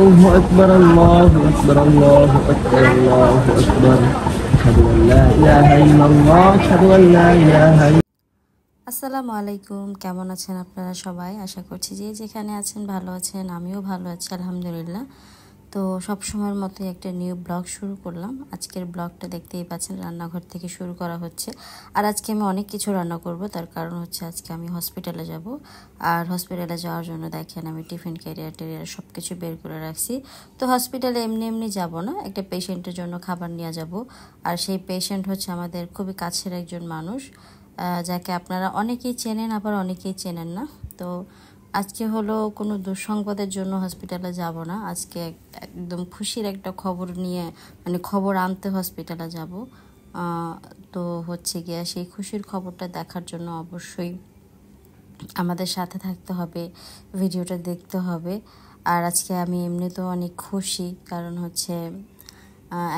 أكبر الله أكبر الله أكبر الله أكبر أشهد أن لا إله إلا الله أشهد أن لا إله إلا আসসালামু আলাইকুম, কেমন আছেন আপনারা সবাই? আশা করছি যে যেখানে আছেন ভালো আছেন। আমিও ভালো আছি আলহামদুলিল্লাহ। তো সব সময়ের মতো একটা নিউ ব্লগ শুরু করলাম। আজকের ব্লগটা দেখতেই পাচ্ছেন, রান্নাঘর থেকে শুরু করা হচ্ছে। আর আজকে আমি অনেক কিছু রান্না করব, তার কারণ হচ্ছে আজকে আমি হসপিটালে যাব। আর হসপিটালে যাওয়ার জন্য দেখেন আমি টিফিন ক্যারিয়ার সব কিছু বের করে রাখছি। তো হসপিটালে এমনি এমনি যাব না, একটা পেশেন্টের জন্য খাবার নিয়ে যাব। আর সেই পেশেন্ট হচ্ছে আমাদের খুবই কাছের একজন মানুষ, যাকে আপনারা অনেকেই চেনেন আবার অনেকেই চেনেন না। তো আজকে হলো কোনো দুঃসংবাদের জন্য হসপিটালে যাব না, আজকে একদম খুশির একটা খবর নিয়ে মানে খবর আনতে হসপিটালে যাব। তো হচ্ছে গিয়া সেই খুশির খবরটা দেখার জন্য অবশ্যই আমাদের সাথে থাকতে হবে, ভিডিওটা দেখতে হবে। আর আজকে আমি এমনিতেও অনেক খুশি, কারণ হচ্ছে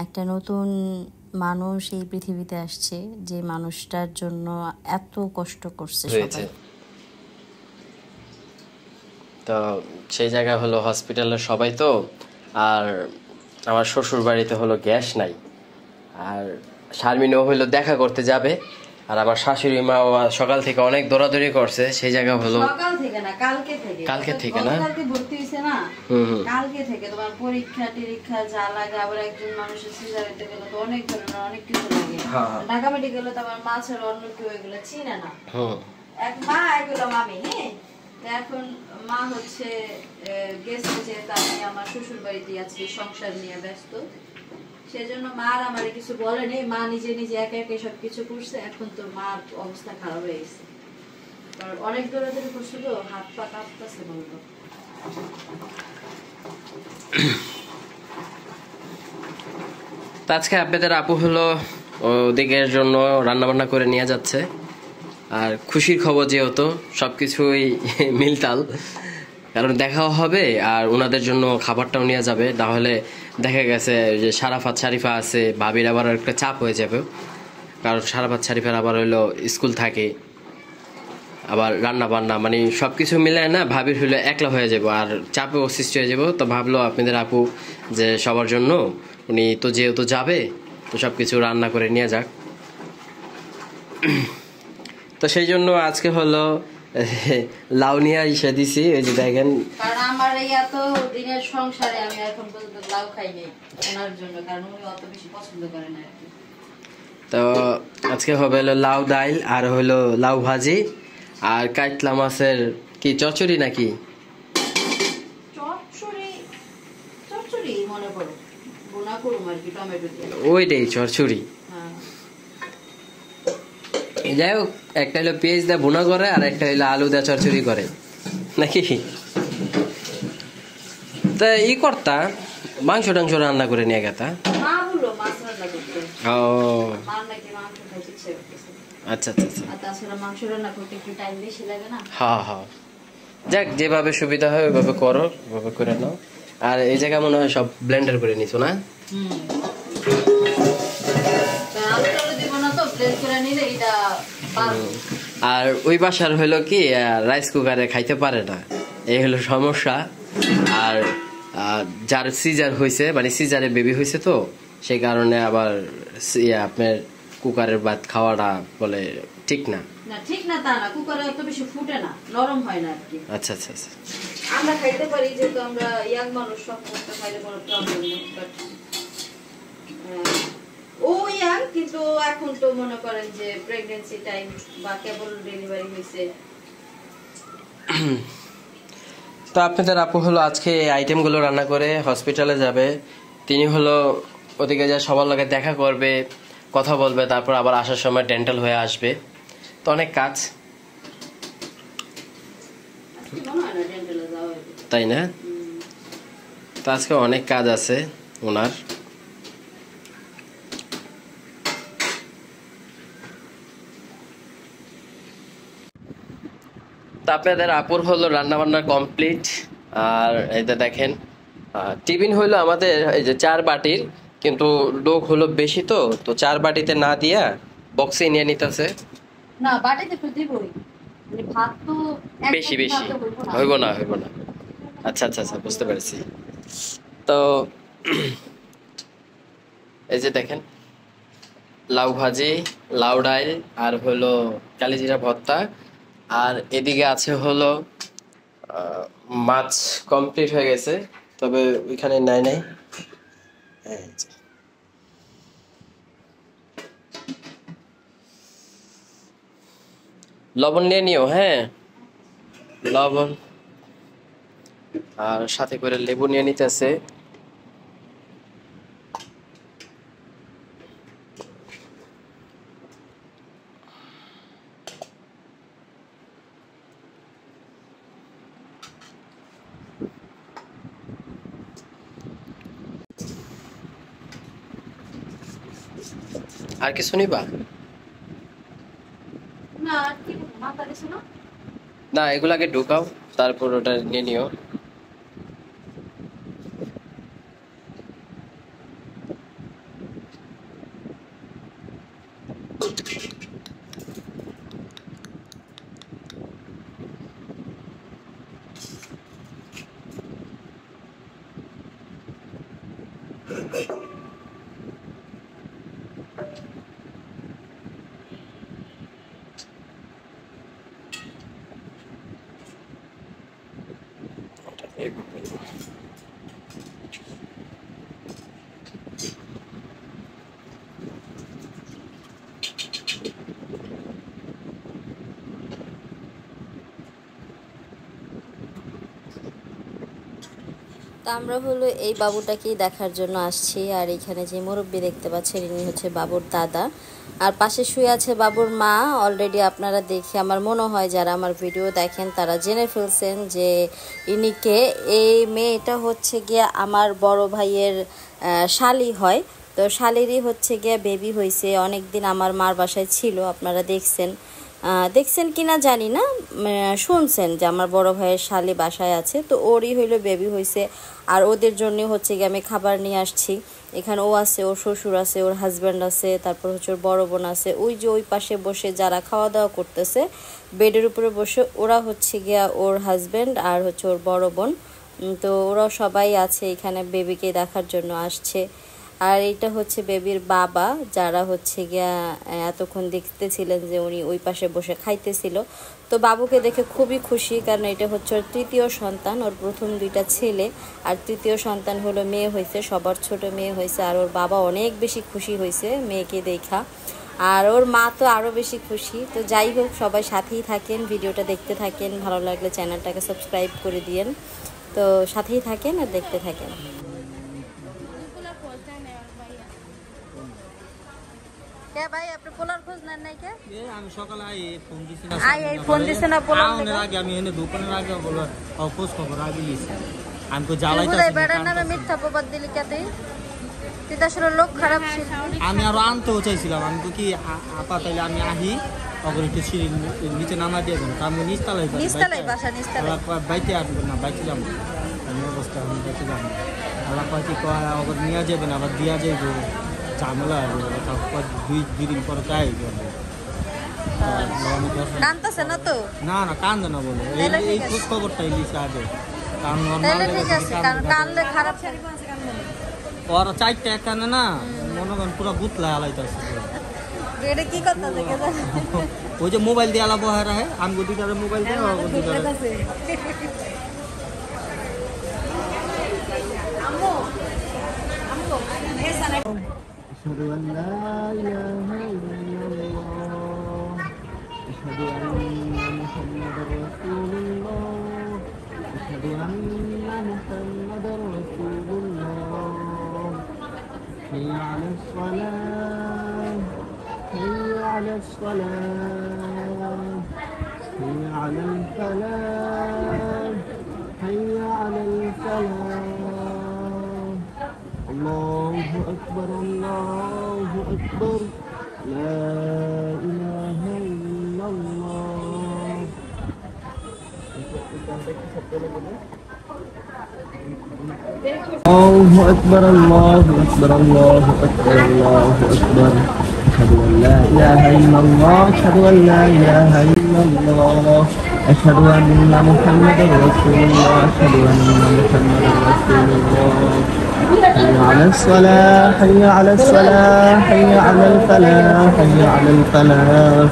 একটা নতুন মানুষ এই পৃথিবীতে আসছে, যে মানুষটার জন্য এত কষ্ট করছে সবাই। তো সেই জায়গা হলো হসপিটালের সবাই। তো আর আমার শ্বশুর বাড়িতে হলো গ্যাস নাই, আর শারমিনও হলো দেখা করতে যাবে। আর আমার শাশুড়ি মা সকাল থেকে অনেক দৌড়াদৌড়ি করছে, সেই জায়গা হলো সকাল থেকে না, কালকে থেকে। কালকে থেকে না, কালকে ভর্তি হইছে না, কালকে থেকে তোমার পরীক্ষা টিরীক্ষা যা লাগে। আবার একজন মানুষের সিজারেতে গেলে তো অনেক ধরনের অনেক কিছু লাগে। ঢাকা মেডিকেলে তো আমার মা ছাড়া অন্য কেউ এগুলো চিনে না। এক মা এগুলো মামি। হ্যাঁ, এখন মা হচ্ছে গেছে যে আমি আমার শ্বশুর বাড়িতে আছি, সংসার নিয়ে ব্যস্ত, সেজন্য মা আর আমার কিছু বলেনি। মা নিজে নিজে একা একা সবকিছু করছে। এখন তো মার অবস্থা খারাপ হয়ে গেছে, অনেক দৌড়াদৌড়ি করছে, তো হাত পা কাঁপতেছে বলতো। আজকে আপনাদের আপু হলো ওদিকের জন্য রান্না বান্না করে নিয়ে যাচ্ছে। আর খুশির খবর যেহেতু সবকিছুই মিলতাল, কারণ দেখাও হবে আর ওনাদের জন্য খাবারটাও নিয়ে যাবে। নাহলে দেখা গেছে যে সারাফাত শারিফা আছে, ভাবির আবার একটা চাপ হয়ে যাবে, কারণ সারাফাত শারিফার আবার হইলো স্কুল থাকে, আবার রান্না বান্না মানে সব কিছু মিলে না ভাবির হইলো একলা হয়ে যাবো আর চাপেও সৃষ্টি হয়ে যাবো। তো ভাবলো আপনাদের আপু যে সবার জন্য উনি তো যেহেতু যাবে, তো সব কিছু রান্না করে নিয়ে যাক। তো সেই জন্য আজকে হলো লাউ নিয়ে এসে দিছি, এই যে দেখেন। কারণ আমার এই এত দিনের সংসারে আমি এখন পর্যন্ত লাউ খাইনি ওনার জন্য, কারণ উনি অত বেশি পছন্দ করেন না। তো আজকে হবে হলো লাউ ডাইল আর হলো লাউ ভাজি আর কাতলা মাছের কি চচ্চড়ি নাকি চচ্চড়ি মনে করো, বোনা করুম আর কি, টমেটো দিয়ে ওইটাই চচ্চড়ি। যাই হোক, একটা হলো পেঁয়াজ দিয়ে ভুনা করে আর একটা হলো আলু দিয়ে চচ্চড়ি করে নাকি। তা ই করতা মাংস টাংস রান্না করে নিয়ে গেতা। ও আচ্ছা হ্যাঁ হ্যাঁ, যাক যেভাবে সুবিধা হয় ওইভাবে করো, ওইভাবে করে নাও। আর এই জায়গা মনে হয় সব ব্লেন্ডার করে নিছো না? আর ওই বাসার হইলো কি রাইস কুকারে খাইতে পারে না, এই হলো সমস্যা। আর যার সিজার হয়েছে মানে সিজারে বেবি হয়েছে, তো সেই কারণে আবার আপনার কুকারের ভাত খাওয়াটা বলে ঠিক না। ঠিক না তা না, কুকারে এত বেশি ফুটে না, নরম হয় না আর কি। আচ্ছা আচ্ছা আচ্ছা, আমরা খাইতে পারি যেহেতু আমরা ইয়াং মানুষ, সব খাইলে কোনো প্রবলেম নেই। বাট ও ইয়াং, কিন্তু এখন তো মনে করেন যে প্রেগন্যান্সি টাইম বা কেবল ডেলিভারি হয়েছে। তো আপনাদের আপু হলো আজকে এই আইটেমগুলো রান্না করে হসপিটালে যাবে। তিনি হলো ওদিকে যা সবার লগে দেখা করবে, কথা বলবে, তারপর আবার আসার সময় ডেন্টাল হয়ে আসবে। তো অনেক কাজ, তাই না? তো আজকে অনেক কাজ আছে ওনার। তো আপনাদের আপুর হলো রান্না বান্না কমপ্লিট। আর এটা দেখেন টিফিন হইলো আমাদের এই যে 4 বাটির, কিন্তু লোক হলো বেশি, তো 4 বাটিতে না দিয়া বক্সে নিয়ে নিতেছে। না বাটিতে তো দিবই, মানে ভাত তো বেশি বেশি হইব না। আচ্ছা আচ্ছা আচ্ছা, বুঝতে পেরেছি। তো এই যে দেখেন লাউ ভাজি, লাউ ডাইল, আর হলো কালিজিরা ভর্তা। আর এদিকে আছে হলো মাছ কমপ্লিট হয়ে গেছে, তবে ওইখানে নাই। এই যে। লবণ নিয়ে নিও, হ্যাঁ লবণ, আর সাথে করে লেবু নিয়ে নিতেছে। আর কিছু নিবা? না, এগুলাকে ঢুকাও, তারপর ওটা নিয়ে নিও। তা আমরা হলো এই বাবুটাকেই দেখার জন্য আসছি। আর এখানে যে মুরব্বি দেখতে পাচ্ছেন ইনি হচ্ছে বাবুর দাদা, আর পাশে শুয়ে আছে বাবুর মা। অলরেডি আপনারা দেখে আমার মনে হয় যারা আমার ভিডিও দেখেন তারা জেনে ফেলছেন যে ইনিকে। এই মেয়েটা হচ্ছে গিয়ে আমার বড় ভাইয়ের শালি হয়। তো শালিরই হচ্ছে গিয়ে বেবি হয়েছে, অনেক দিন আমার মার বাসায় ছিল, আপনারা দেখছেন কিনা জানি না, শুনছেন যে আমার বড় ভাইয়ের শালি বাসায় আছে, তো ওরই হইলো বেবি হয়েছে। আর ওদের জন্য হচ্ছে গিয়ে আমি খাবার নিয়ে আসছি। এখানে ও আছে, ওর শ্বশুর আছে, ওর হাজব্যান্ড আছে, তারপর হচ্ছে ওর বড় বোন আছে। ওই যে ওই পাশে বসে যারা খাওয়া দাওয়া করতেছে বেডের উপরে বসে, ওরা হচ্ছে গিয়া ওর হাজব্যান্ড আর হচ্ছে ওর বড় বোন। তো ওরা সবাই আছে এখানে, বেবিকে দেখার জন্য আসছে। আর এটা হচ্ছে বেবির বাবা, যারা হচ্ছে গিয়া এতক্ষণ দেখতেছিলেন যে উনি ওই পাশে বসে খাইতেছিল। তো বাবুকে দেখে খুবই খুশি, কারণ এটা হচ্ছে ওর তৃতীয় সন্তান। ওর প্রথম দুইটা ছেলে আর তৃতীয় সন্তান হলো মেয়ে হয়েছে, সবার ছোট মেয়ে হয়েছে। আর ওর বাবা অনেক বেশি খুশি হয়েছে মেয়েকে দেখা, আর ওর মা তো আরও বেশি খুশি। তো যাই হোক, সবাই সাথেই থাকেন, ভিডিওটা দেখতে থাকেন, ভালো লাগলে চ্যানেলটাকে সাবস্ক্রাইব করে দিয়েন। তো সাথেই থাকেন আর দেখতে থাকেন। ভাই আপনি পোলার খোঁজ নেন নাই কে? আমি সকালে ফোন দিছি না, ফোন দিছে না পোলার আগে আমি এনে দোকানের আগে বলো খোঁজ খবর আগে লিছি। আমি তো জ্বালাইতাছি বেড়ার নামে মিথ্যা প্রবাদ দিলি কে তুই? তুই তো আসলে লোক খারাপ ছিল। আমি আরো আনতেও চাইছিলাম, আমি তো কি আপা তাইলে আমি আহি তখন একটু সিঁড়ি নিচে নামা দিয়ে দেন, আমি নিচতলায় বাসা নিচতলায় বাইতে আসবেন না, বাইতে যাবো আমি অবস্থা, আমি বাইতে যাবো আল্লাহ পাখি কয় আবার নিয়ে যাবেন, আবার দিয়া যাইব, ঝামেলা দুই দিন পরে তাই কান্দতেছে না তো? না কান্দে না বলে এই খোঁজ খবরটাই লিখে আগে, কারণ কানলে খারাপ। ওরা চারটা এখানে না মনে করেন পুরো বুতলা আলাইতেছে। এটা কি কথা দেখে ওই যে মোবাইল দিয়ে আলাপ হয় রাহে, আমি দুইটারে মোবাইল দিয়ে أشهد أن لا إله إلا الله أشهد أن محمدا رسول الله أشهد أن محمدا رسول الله حي على الصلاة حي على الصلاة حي على الفلاح حي على الفلاح الله أكبر الله أكبر لا إله إلا الله الله أكبر الله أكبر الله أكبر الله أكبر أشهد أن لا إله إلا الله أشهد أن لا إله إلا الله أشهد أن محمدا رسول الله أشهد أن محمدا رسول الله على الصلاة حي على الصلاة حي على الفلاح حي على الفلاح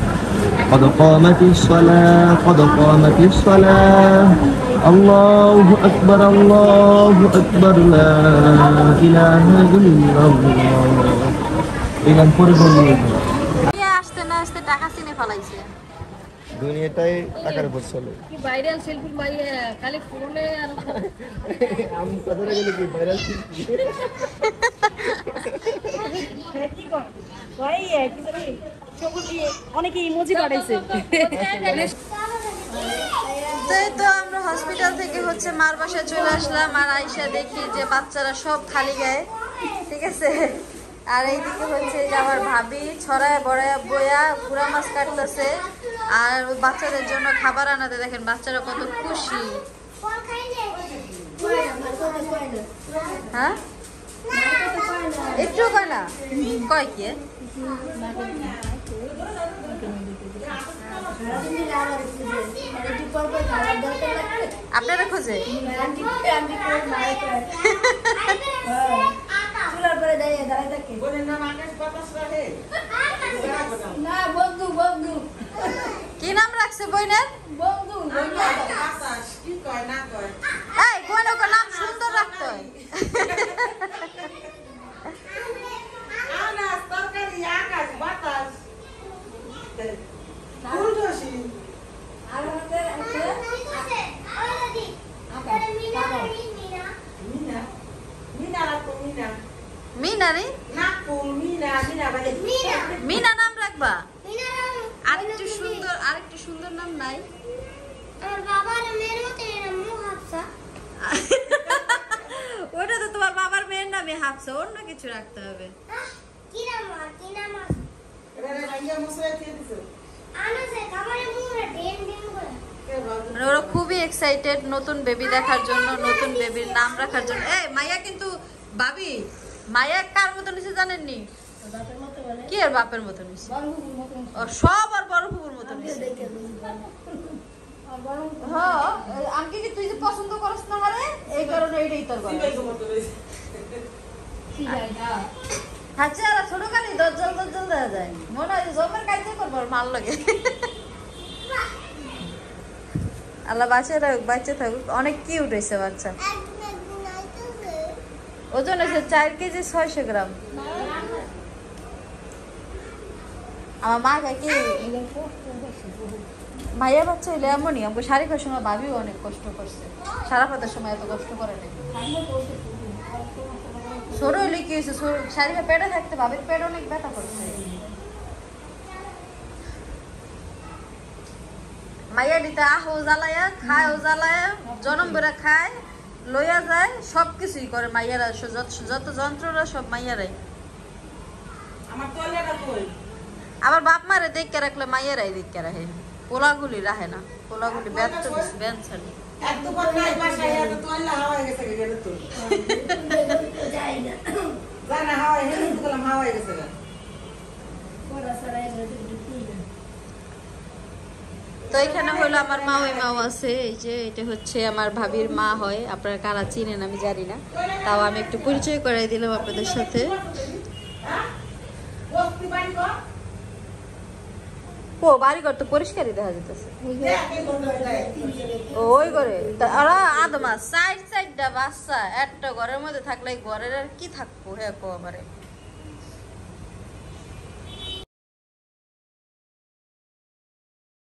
قد قامت الصلاة قد قامت الصلاة الله أكبر لا إله إلا الله এখান পরে বলবো আসতে না আসতে টাকা চিনে ফেলাইছে দুনিয়াটাই টাকার উপর চলে কি ভাইরাল সেলফি মাইয়া খালি ফোনে আর আমি কথা বলে কি ভাইরাল অনেকে ইমোজি পাঠাইছে তো আমরা হসপিটাল থেকে হচ্ছে মার বাসায় চলে আসলাম আর আইসা দেখি যে বাচ্চারা সব খালি গায়ে ঠিক আছে আর এইদিকে হচ্ছে যে আমার ভাবি ছড়ায় বড়ায় বয়া পুরা মাছ কাটতেছে আর বাচ্চাদের জন্য খাবার আনাতে দেখেন বাচ্চারা কত খুশি হ্যাঁ একটু কয় না কয় কি আপনারা খোঁজে কি নাম রাখছে বইনের এই বইনের নাম সুন্দর রাখতে হয় মিনারি মিনা নাম রাখবা আরেকটু সুন্দর নাম নাই ওটা তো তোমার বাবার মেয়ের নামে হাফসা অন্য কিছু রাখতে হবে মানে ওরা খুবই এক্সাইটেড নতুন বেবি দেখার জন্য নতুন বেবির নাম রাখার জন্য এই মাইয়া কিন্তু ভাবি মাইয়া কার মতো নিছে জানেননি কি আর বাপের মতো নিছে সব আর বড় ফুপুর মতো নিছে হ্যাঁ আমাকে কি তুই যে পছন্দ করছ না হারে এই কারণে এইটাই তোর গলা আচ্ছা আর ছোট কালি দজ্জাল দেওয়া যায় মনে হয় জমের কাইতে করবার মাল লাগে আল্লাহ বাচ্চা থাকুক অনেক কিউট হয়েছে বাচ্চা ওজন আছে 4 কেজি 600 গ্রাম আমার মা খায় কি ভাইয়া বাচ্চা হইলে এমনই আমাকে শাড়ি খাওয়ার সময় ভাবিও অনেক কষ্ট করছে সারা পাতার সময় এত কষ্ট করে নাই সরু হইলে কি হয়েছে শাড়ি পেটে থাকতে ভাবির পেট অনেক ব্যথা করছে মাইয়া দিতে আহো জ্বালায়া খায় ও জ্বালায়া জনম বেড়া খায় লইয়া যায় সবকিছুই করে মাইয়ারা যত যন্ত্ররা সব মাইয়ারাই আবার বাপ মারে দেখে রাখলে মাইয়ারাই দেখে রাখে পোলাগুলি রাখে না পোলাগুলি ব্যর্থ ব্যান ছাড়ি তো এখানে হলো আমার মা ওই মাও আছে এই যে এটা হচ্ছে আমার ভাবির মা হয় আপনারা কারা চিনেন আমি জানি না তাও আমি একটু পরিচয় করাই দিলাম আপনাদের সাথে ও বাড়িঘর তো পরিষ্কারই দেখা যেতেছে ওই ঘরে আদমা সাইড সাইডটা বাচ্চা একটা ঘরের মধ্যে থাকলে ঘরের আর কি থাকবো হ্যাঁ আমারে